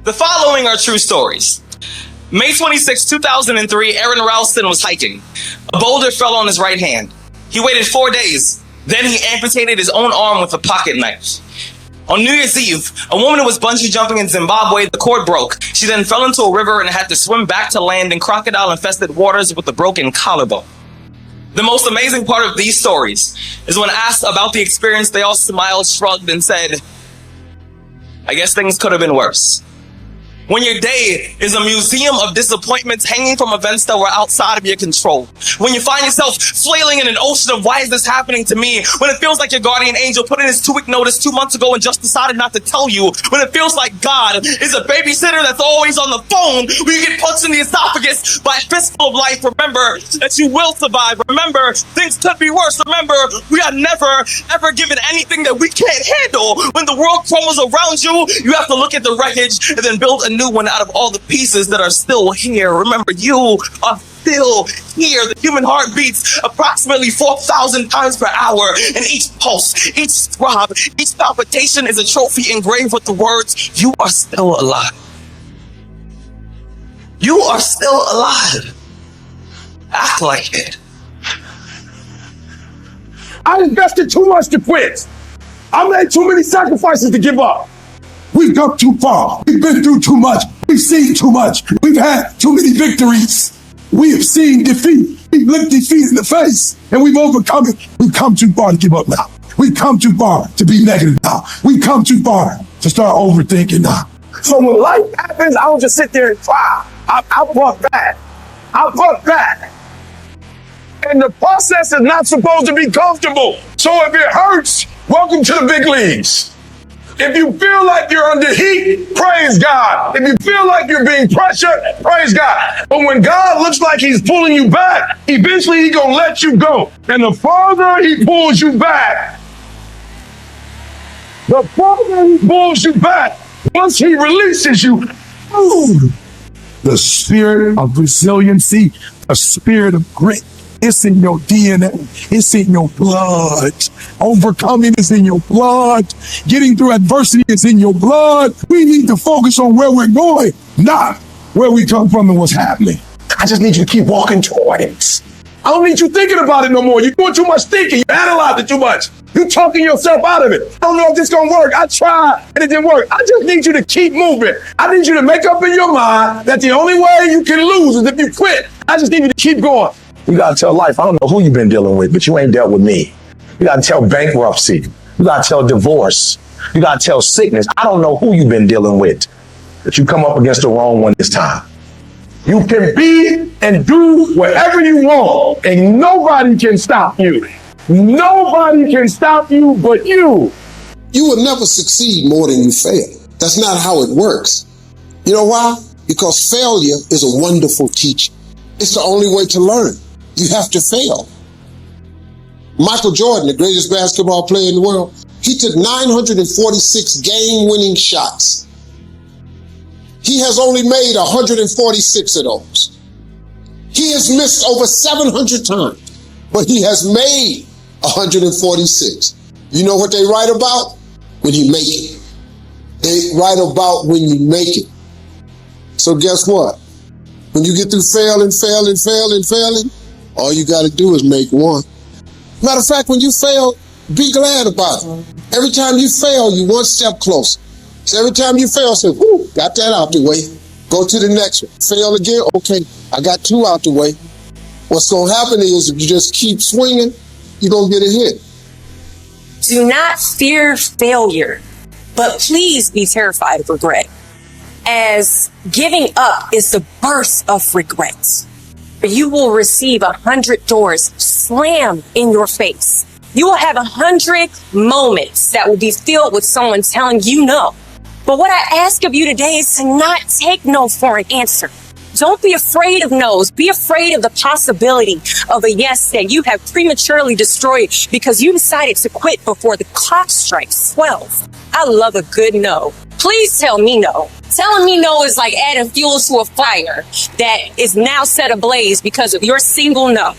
The following are true stories. May 26, 2003, Aaron Ralston was hiking. A boulder fell on his right hand. He waited 4 days. Then he amputated his own arm with a pocket knife. On New Year's Eve, a woman who was bungee jumping in Zimbabwe, the cord broke. She then fell into a river and had to swim back to land in crocodile-infested waters with a broken collarbone. The most amazing part of these stories is when asked about the experience, they all smiled, shrugged, and said, "I guess things could have been worse." When your day is a museum of disappointments hanging from events that were outside of your control. When you find yourself flailing in an ocean of why is this happening to me? When it feels like your guardian angel put in his 2-week notice 2 months ago and just decided not to tell you. When it feels like God is a babysitter that's always on the phone. When you get punched in the esophagus by a fistful of life, remember that you will survive. Remember, things could be worse. Remember, we are never, ever given anything that we can't handle. When the world crumbles around you, you have to look at the wreckage and then build a new one out of all the pieces that are still here. Remember, you are still here. The human heart beats approximately 4,000 times per hour, and each pulse, each throb, each palpitation is a trophy engraved with the words, "You are still alive. You are still alive. Act like it." I invested too much to quit. I made too many sacrifices to give up. We've come too far. We've been through too much. We've seen too much. We've had too many victories. We have seen defeat. We've looked defeat in the face and we've overcome it. We've come too far to give up now. We've come too far to be negative now. We've come too far to start overthinking now. So when life happens, I don't just sit there and cry. I buck back. I buck back. And the process is not supposed to be comfortable. So if it hurts, welcome to the big leagues. If you feel like you're under heat, praise God. If you feel like you're being pressured, praise God. But when God looks like he's pulling you back, eventually he's going to let you go. And the farther he pulls you back, once he releases you, the spirit of resiliency, a spirit of grit, it's in your DNA. It's in your blood. Overcoming is in your blood. Getting through adversity is in your blood. We need to focus on where we're going, not where we come from and what's happening. I just need you to keep walking toward it. I don't need you thinking about it no more. You're doing too much thinking. You analyze it too much. You're talking yourself out of it. I don't know if this is going to work. I tried and it didn't work. I just need you to keep moving. I need you to make up in your mind that the only way you can lose is if you quit. I just need you to keep going. You got to tell life, I don't know who you've been dealing with, but you ain't dealt with me. You got to tell bankruptcy. You got to tell divorce. You got to tell sickness. I don't know who you've been dealing with, but you come up against the wrong one this time. You can be and do whatever you want, and nobody can stop you. Nobody can stop you but you. You will never succeed more than you fail. That's not how it works. You know why? Because failure is a wonderful teacher. It's the only way to learn. You have to fail. Michael Jordan, the greatest basketball player in the world, he took 946 game-winning shots. He has only made 146 of those. He has missed over 700 times, but he has made 146. You know what they write about? When you make it. They write about when you make it. So guess what? When you get through failing, all you got to do is make one. Matter of fact, when you fail, be glad about it. Every time you fail, you one step closer. So every time you fail, say, whoo, got that out the way. Go to the next one. Fail again, okay, I got 2 out the way. What's going to happen is if you just keep swinging, you're going to get a hit. Do not fear failure, but please be terrified of regret, as giving up is the birth of regret. You will receive 100 doors slammed in your face. You will have 100 moments that will be filled with someone telling you no. But what I ask of you today is to not take no for an answer. Don't be afraid of no's. Be afraid of the possibility of a yes that you have prematurely destroyed because you decided to quit before the clock strikes 12. I love a good no. Please tell me no. Telling me no is like adding fuel to a fire that is now set ablaze because of your single no.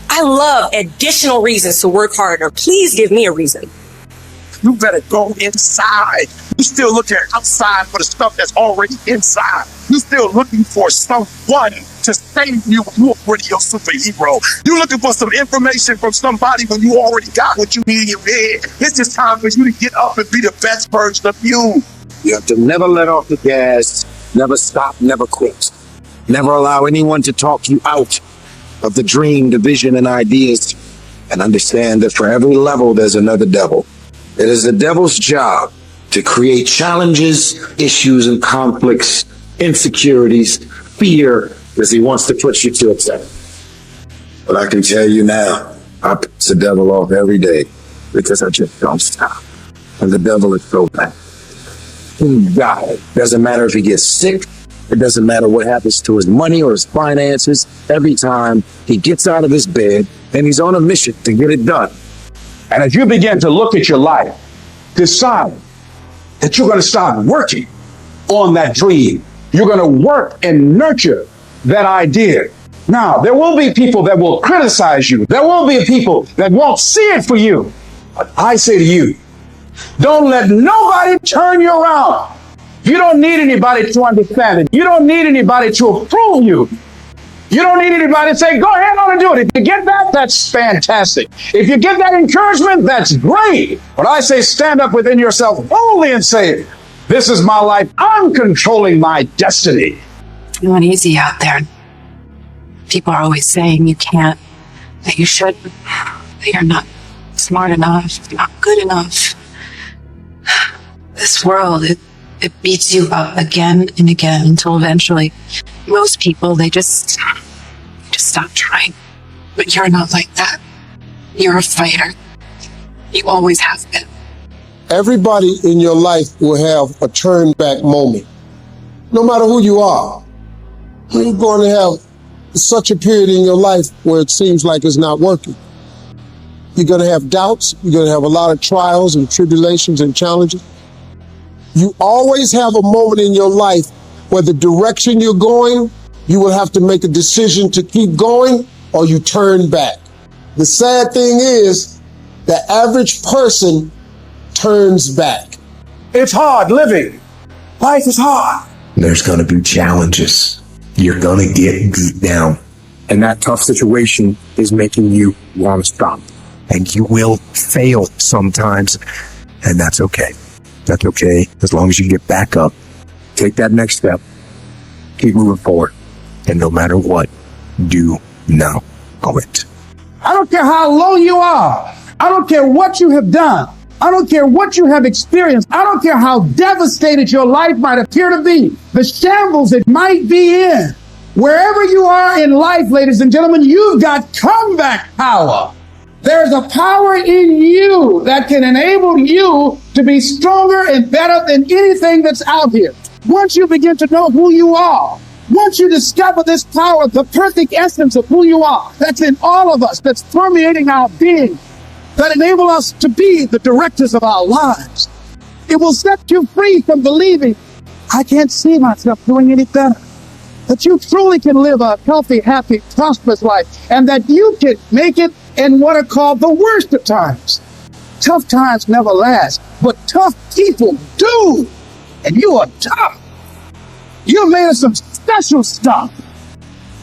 I love additional reasons to work harder. Please give me a reason. You better go inside. You're still looking outside for the stuff that's already inside. You're still looking for someone to save you when you're already your superhero. You're looking for some information from somebody when you already got what you need in your head. It's just time for you to get up and be the best version of you. You have to never let off the gas, never stop, never quit. Never allow anyone to talk you out of the dream, the vision, and ideas. And understand that for every level, there's another devil. It is the devil's job to create challenges, issues, and conflicts, insecurities, fear, because he wants to push you to accept. But I can tell you now, I piss the devil off every day because I just don't stop. And the devil is so bad. He got it. Doesn't matter if he gets sick. It doesn't matter what happens to his money or his finances. Every time he gets out of his bed and he's on a mission to get it done. And as you begin to look at your life, decide that you're going to start working on that dream. You're going to work and nurture that idea. Now, there will be people that will criticize you. There will be people that won't see it for you. But I say to you, don't let nobody turn you around. You don't need anybody to understand it. You don't need anybody to approve you. You don't need anybody to say, go ahead on and do it. If you get that, that's fantastic. If you get that encouragement, that's great. But I say stand up within yourself boldly and say, this is my life. I'm controlling my destiny. It's not easy out there. People are always saying you can't, that you shouldn't, that you're not smart enough, not good enough. This world, it beats you up again and again until eventually most people, they just stop trying. But you're not like that. You're a fighter. You always have been. Everybody in your life will have a turn back moment. No matter who you are, you're going to have such a period in your life where it seems like it's not working. You're going to have doubts. You're going to have a lot of trials and tribulations and challenges. You always have a moment in your life where the direction you're going, you will have to make a decision to keep going or you turn back. The sad thing is, the average person turns back. It's hard living. Life is hard. There's going to be challenges. You're going to get beat down. And that tough situation is making you want to stop. And you will fail sometimes. And that's okay. That's okay. As long as you get back up, take that next step, keep moving forward. And no matter what, do not quit. I don't care how low you are. I don't care what you have done. I don't care what you have experienced. I don't care how devastated your life might appear to be. The shambles it might be in. Wherever you are in life, ladies and gentlemen, you've got comeback power. There's a power in you that can enable you to be stronger and better than anything that's out here. Once you begin to know who you are, once you discover this power, the perfect essence of who you are, that's in all of us, that's permeating our being, that enable us to be the directors of our lives. It will set you free from believing, I can't see myself doing any better. That you truly can live a healthy, happy, prosperous life, and that you can make it in what are called the worst of times. Tough times never last, but tough people do. And you are tough. You're made of some special stuff.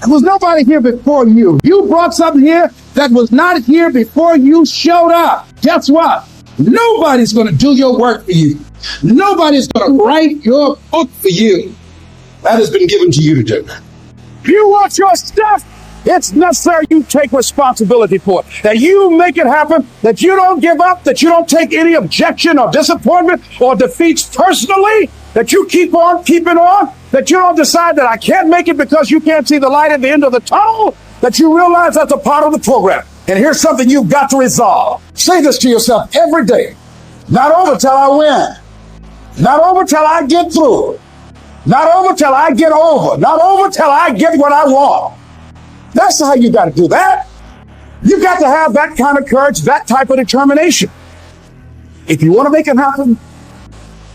There was nobody here before you. You brought something here that was not here before you showed up. Guess what? Nobody's going to do your work for you. Nobody's going to write your book for you. That has been given to you to do. If you want your stuff, it's necessary you take responsibility for it. That you make it happen, that you don't give up, that you don't take any objection or disappointment or defeats personally, that you keep on keeping on, that you don't decide that I can't make it because you can't see the light at the end of the tunnel, that you realize that's a part of the program. And here's something you've got to resolve. Say this to yourself every day. Not over till I win. Not over till I get through. Not over till I get over. Not over till I get what I want. That's how you got to do that. You got to have that kind of courage, that type of determination. If you want to make it happen,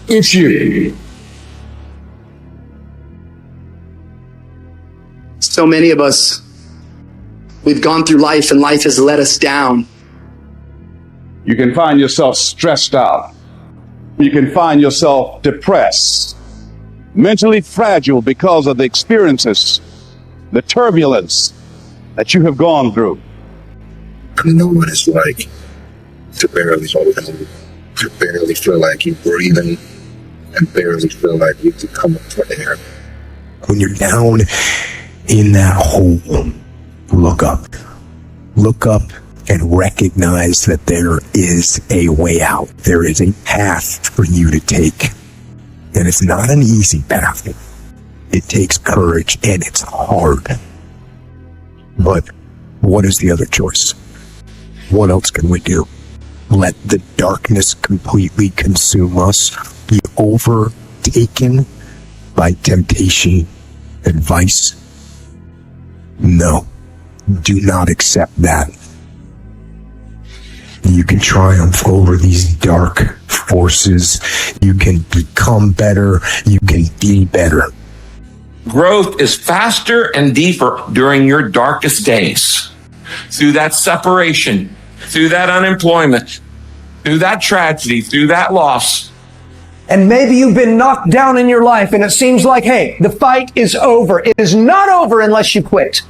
it's you. So many of us, we've gone through life and life has let us down. You can find yourself stressed out, You can find yourself depressed, mentally fragile because of the experiences, the turbulence that you have gone through. I know what it's like to barely hold on, to barely feel like you're breathing, and barely feel like you can come up for air. When you're down in that hole, look up. Look up and recognize that there is a way out. There is a path for you to take. And it's not an easy path. It takes courage and it's hard. But what is the other choice? What else can we do? Let the darkness completely consume us? Be overtaken by temptation and vice? No. Do not accept that. You can triumph over these dark forces. You can become better. You can be better. Growth is faster and deeper during your darkest days. Through that separation, through that unemployment, through that tragedy, through that loss. And maybe you've been knocked down in your life and it seems like, hey, the fight is over. It is not over unless you quit.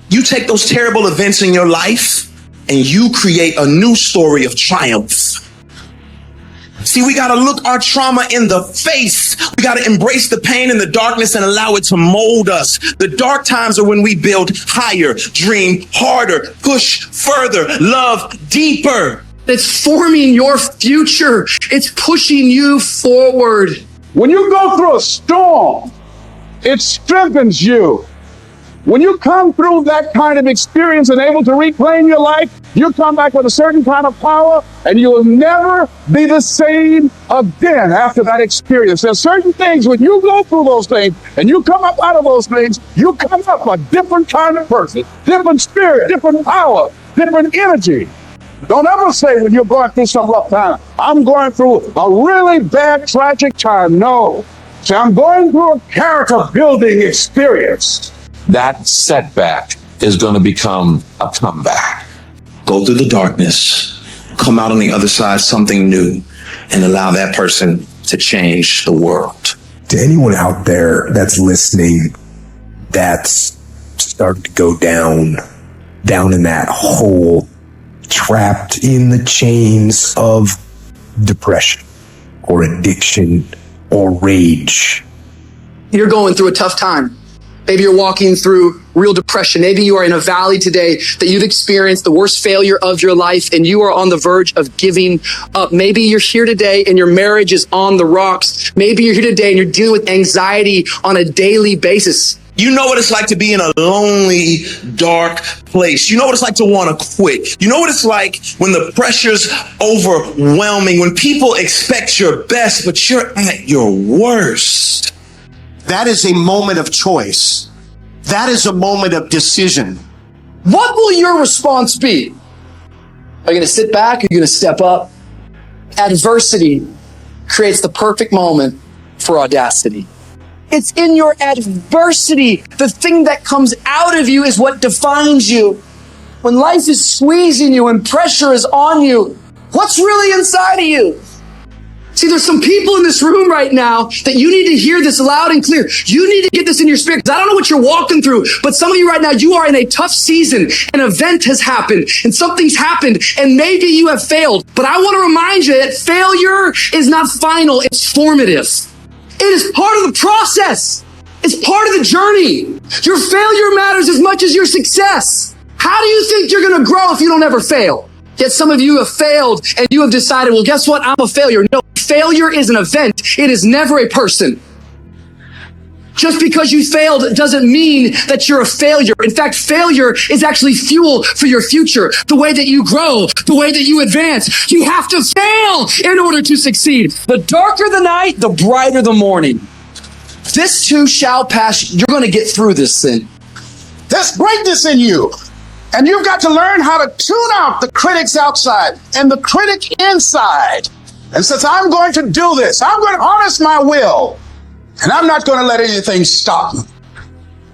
You take those terrible events in your life and you create a new story of triumph. See, we got to look our trauma in the face. We got to embrace the pain and the darkness and allow it to mold us. The dark times are when we build higher, dream harder, push further, love deeper. It's forming your future. It's pushing you forward. When you go through a storm, it strengthens you. When you come through that kind of experience and able to reclaim your life, you come back with a certain kind of power and you will never be the same again after that experience. There's certain things when you go through those things and you come up out of those things, you come up a different kind of person, different spirit, different power, different energy. Don't ever say when you're going through some rough time, I'm going through a really bad, tragic time. No. Say, I'm going through a character building experience. That setback is going to become a comeback. Go through the darkness, come out on the other side something new, and allow that person to change the world. To anyone out there that's listening, that's starting to go down in that hole, trapped in the chains of depression or addiction or rage. You're going through a tough time. Maybe you're walking through real depression. Maybe you are in a valley today that you've experienced the worst failure of your life and you are on the verge of giving up. Maybe you're here today and your marriage is on the rocks. Maybe you're here today and you're dealing with anxiety on a daily basis. You know what it's like to be in a lonely, dark place. You know what it's like to want to quit. You know what it's like when the pressure's overwhelming, when people expect your best, but you're at your worst. That is a moment of choice. That is a moment of decision. What will your response be? Are you going to sit back? Are you going to step up? Adversity creates the perfect moment for audacity. It's in your adversity. The thing that comes out of you is what defines you. When life is squeezing you and pressure is on you, what's really inside of you? See, there's some people in this room right now that you need to hear this loud and clear. You need to get this in your spirit, because I don't know what you're walking through, but some of you right now, you are in a tough season. An event has happened and something's happened and maybe you have failed. But I want to remind you that failure is not final, it's formative. It is part of the process. It's part of the journey. Your failure matters as much as your success. How do you think you're going to grow if you don't ever fail? Yet some of you have failed and you have decided, well, guess what? I'm a failure. No, failure is an event. It is never a person. Just because you failed doesn't mean that you're a failure. In fact, failure is actually fuel for your future. The way that you grow, the way that you advance. You have to fail in order to succeed. The darker the night, the brighter the morning. This too shall pass. You're going to get through this thing. There's greatness in you. And you've got to learn how to tune out the critics outside and the critic inside. And since I'm going to do this, I'm going to harness my will. And I'm not going to let anything stop me.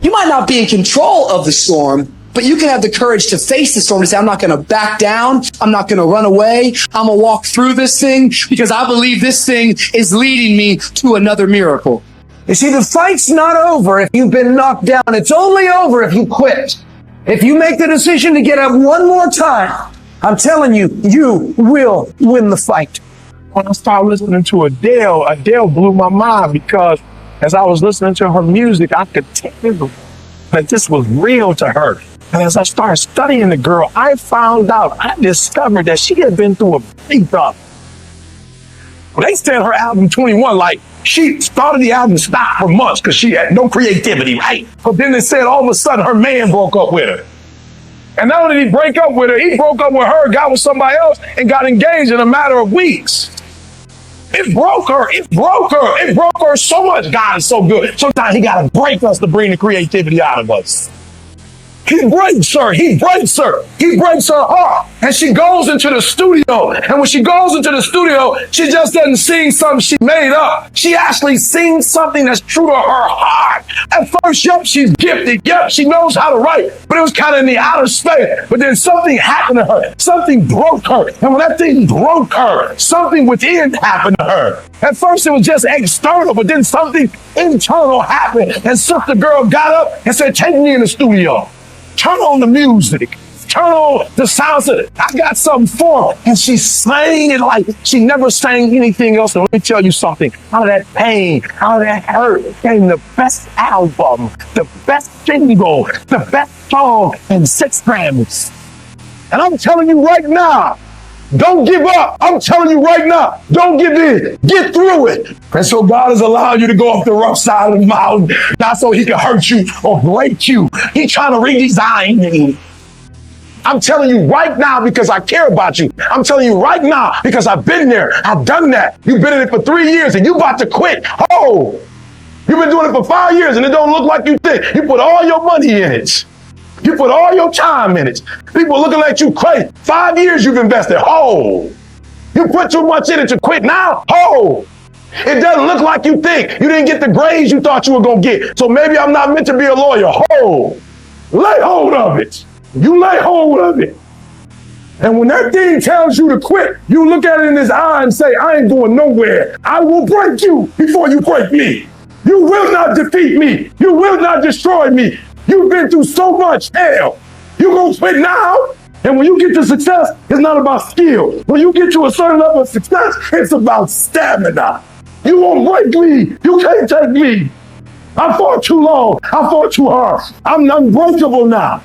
You might not be in control of the storm, But you can have the courage to face the storm, to say, I'm not going to back down. I'm not going to run away. I'm going to walk through this thing because I believe this thing is leading me to another miracle. You see, the fight's not over if you've been knocked down. It's only over if you quit. If you make the decision to get up one more time, I'm telling you, you will win the fight. When I started listening to Adele blew my mind because as I was listening to her music, I could tell that this was real to her. And as I started studying the girl, I discovered that she had been through a breakup. They said her album 21, like she started the album, stopped for months because she had no creativity, right? But then they said all of a sudden her man broke up with her. And not only did he break up with her, he broke up with her, got with somebody else, and got engaged in a matter of weeks. It broke her. It broke her. It broke her so much. God is so good. Sometimes he got to break us to bring the creativity out of us. He breaks her. He breaks her. He breaks her heart. And she goes into the studio. And when she goes into the studio, she just doesn't sing something she made up. She actually sings something that's true to her heart. At first, yep, she's gifted. Yep, she knows how to write. But it was kind of in the outer space. But then something happened to her. Something broke her. And when that thing broke her, something within happened to her. At first, it was just external, but then something internal happened. And Sister Girl got up and said, take me in the studio. Turn on the music. Turn on the sounds of it. I got something for her. And she sang it like she never sang anything else. And let me tell you something. Out of that pain, out of that hurt, came the best album, the best single, the best song, and 6 Grammys. And I'm telling you right now, don't give up. I'm telling you right now, don't give in. Get through it. And so God has allowed you to go off the rough side of the mountain, not so he can hurt you or break you. He's trying to redesign you. I'm telling you right now because I care about you. I'm telling you right now because I've been there. I've done that. You've been in it for 3 years and you about to quit. Oh, you've been doing it for 5 years and it don't look like you think. You put all your money in it. You put all your time in it. People looking at you crazy. 5 years you've invested. Oh, you put too much in it to quit now. Oh, it doesn't look like you think. You didn't get the grades you thought you were going to get. So maybe I'm not meant to be a lawyer. Oh, lay hold of it. You lay hold of it. And when that thing tells you to quit, you look at it in his eye and say, I ain't going nowhere. I will break you before you break me. You will not defeat me. You will not destroy me. You've been through so much hell. You gonna quit now? And when you get to success, it's not about skill. When you get to a certain level of success, it's about stamina. You won't break me. You can't take me. I fought too long. I fought too hard. I'm unbreakable now.